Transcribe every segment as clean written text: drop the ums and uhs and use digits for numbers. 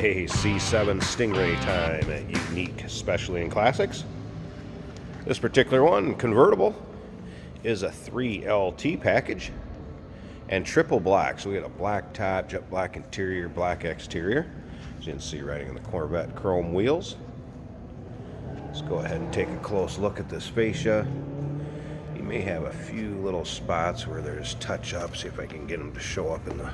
Hey, C7 Stingray time at Unique Specialty and Classics. This particular one, Convertible, is a 3LT package and triple black. So we got a black top, jet black interior, black exterior. As you can see, riding on the Corvette chrome wheels. Let's go ahead and take a close look at this fascia. You may have a few little spots where there's touch-ups. See if I can get them to show up in the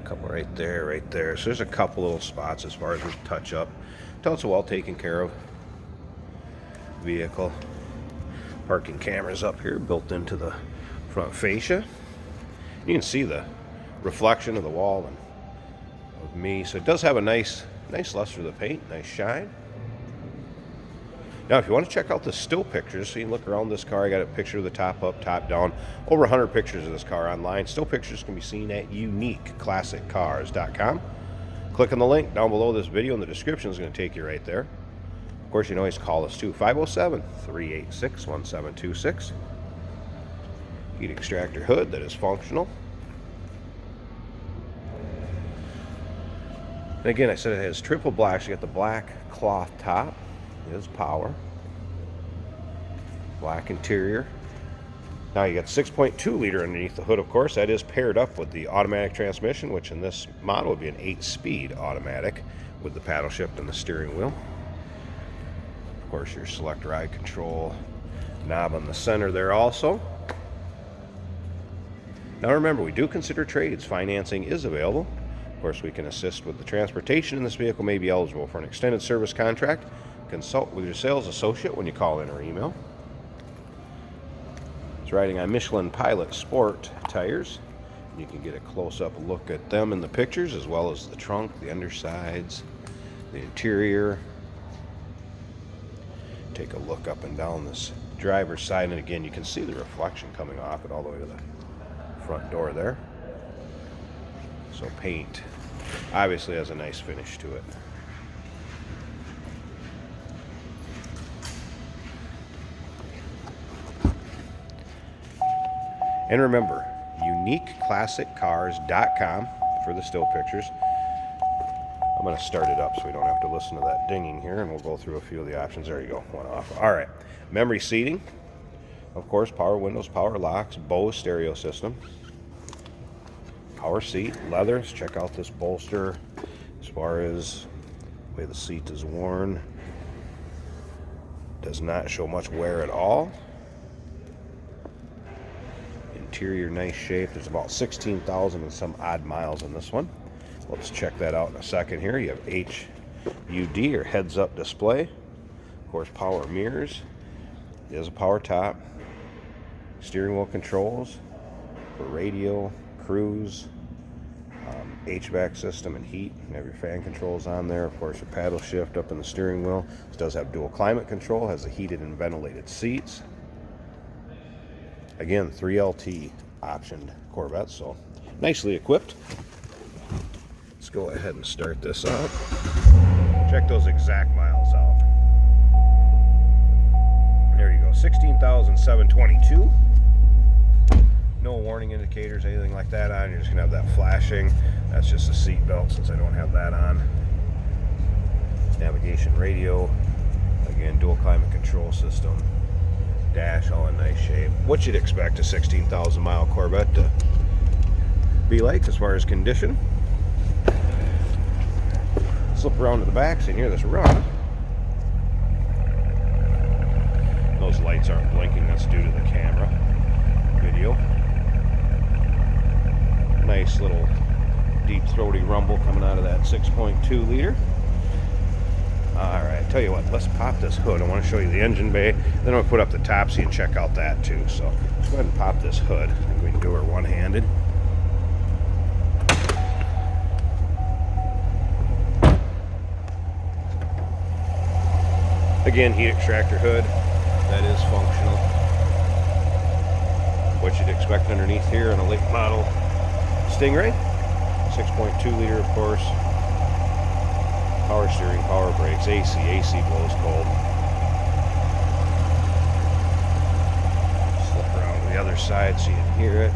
couple right there. So there's a couple little spots as far as with touch-up. Until it's a well taken care of vehicle. Parking cameras up here built into the front fascia. You can see the reflection of the wall and of me. So it does have a nice luster of the paint, nice shine. Now, if you want to check out the still pictures, so you can look around this car, I got a picture of the top up, top down. Over 100 pictures of this car online. Still pictures can be seen at uniqueclassiccars.com. Click on the link down below this video in the description. Is going to take you right there. Of course, you can always call us too, 507-386-1726. Heat extractor hood that is functional. And again, I said it has triple black. So you got the black cloth top. Is power, black interior. Now you got 6.2 liter underneath the hood, of course. That is paired up with the automatic transmission, which in this model would be an 8-speed automatic with the paddle shift and the steering wheel. Of course, your select ride control knob on the center there also. Now remember, we do consider trades. Financing is available. Of course, we can assist with the transportation, and this vehicle may be eligible for an extended service contract. Consult with your sales associate when you call in or email. It's riding on Michelin Pilot Sport tires. You can get a close-up look at them in the pictures, as well as the trunk, the undersides, the interior. Take a look up and down this driver's side, and again, you can see the reflection coming off it all the way to the front door there. So paint obviously has a nice finish to it. And remember, uniqueclassiccars.com for the still pictures. I'm going to start it up so we don't have to listen to that dinging here, and we'll go through a few of the options. There you go, one off. All right, memory seating. Of course, power windows, power locks, Bose stereo system. Power seat, leathers. Check out this bolster as far as the way the seat is worn. Does not show much wear at all. Interior, nice shape. There's about 16,000 and some odd miles in this one. Let's check that out in a second here. You have HUD or heads-up display. Of course, power mirrors. It is a power top. Steering wheel controls for radio, cruise, HVAC system and heat. You have your fan controls on there. Of course, your paddle shift up in the steering wheel. This does have dual climate control. Has the heated and ventilated seats. Again, 3LT optioned Corvette, so nicely equipped. Let's go ahead and start this up. Check those exact miles out. There you go, 16,722. No warning indicators, anything like that on. You're just gonna have that flashing. That's just a seat belt since I don't have that on. Navigation radio. Again, dual climate control system. Dash all in nice shape. What you'd expect a 16,000 mile Corvette to be like as far as condition. Slip around to the back so you can hear this run. Those lights aren't blinking, that's due to the camera video. Nice little deep throaty rumble coming out of that 6.2 liter. Alright, tell you what, let's pop this hood. I want to show you the engine bay. Then I'll put up the top so you can check out that too. So let's go ahead and pop this hood. I think we can do her one-handed. Again, heat extractor hood. That is functional. What you'd expect underneath here on a late model Stingray. 6.2 liter, of course. Power steering, power brakes, AC blows cold. Slip around to the other side so you can hear it.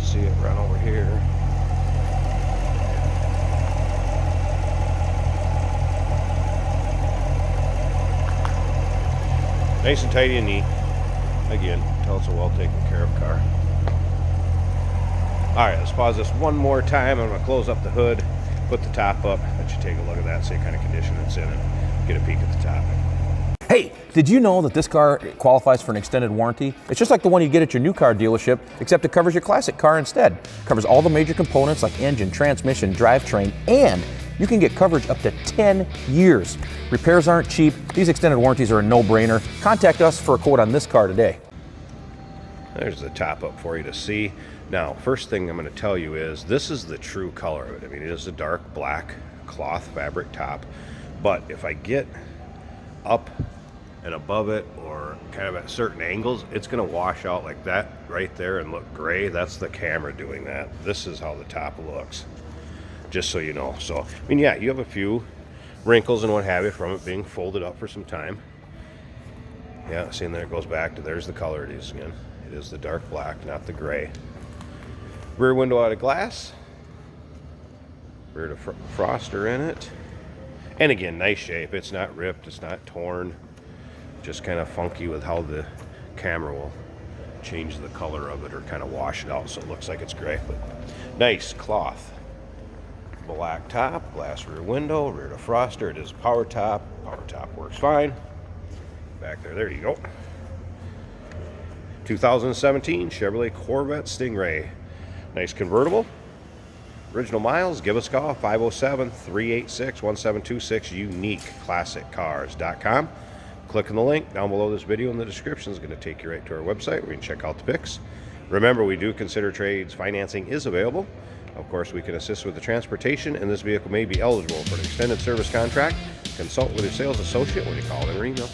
See it run over here. Nice and tidy and neat. Again, tell it's a well taken care of car. Alright, let's pause this one more time. I'm going to close up the hood, put the top up, let you take a look at that, see what kind of condition it's in, and get a peek at the top. Hey, did you know that this car qualifies for an extended warranty? It's just like the one you get at your new car dealership, except it covers your classic car instead. It covers all the major components like engine, transmission, drivetrain, and you can get coverage up to 10 years. Repairs aren't cheap. These extended warranties are a no-brainer. Contact us for a quote on this car today. There's the top up for you to see. Now, first thing I'm going to tell you is this is the true color of it. I mean, it is a dark black cloth fabric top, but if I get up and above it or kind of at certain angles, it's going to wash out like that right there and look gray. That's the camera doing that. This is how the top looks, just so you know. So, I mean, yeah, you have a few wrinkles and what have you from it being folded up for some time. Yeah, see, and there it goes back to, there's the color it is again. It is the dark black, not the gray. Rear window out of glass. Rear defroster in it. And again, nice shape. It's not ripped, it's not torn. Just kind of funky with how the camera will change the color of it or kind of wash it out so it looks like it's gray. But nice cloth. Black top, glass rear window, rear defroster. It is power top. Power top works fine. Back there you go. 2017 Chevrolet Corvette Stingray. Nice convertible. Original miles, give us a call, 507-386-1726, uniqueclassiccars.com. Click on the link down below this video in the description. It's going to take you right to our website where you can check out the pics. Remember, we do consider trades. Financing is available. Of course, we can assist with the transportation, and this vehicle may be eligible for an extended service contract. Consult with your sales associate when you call in or email.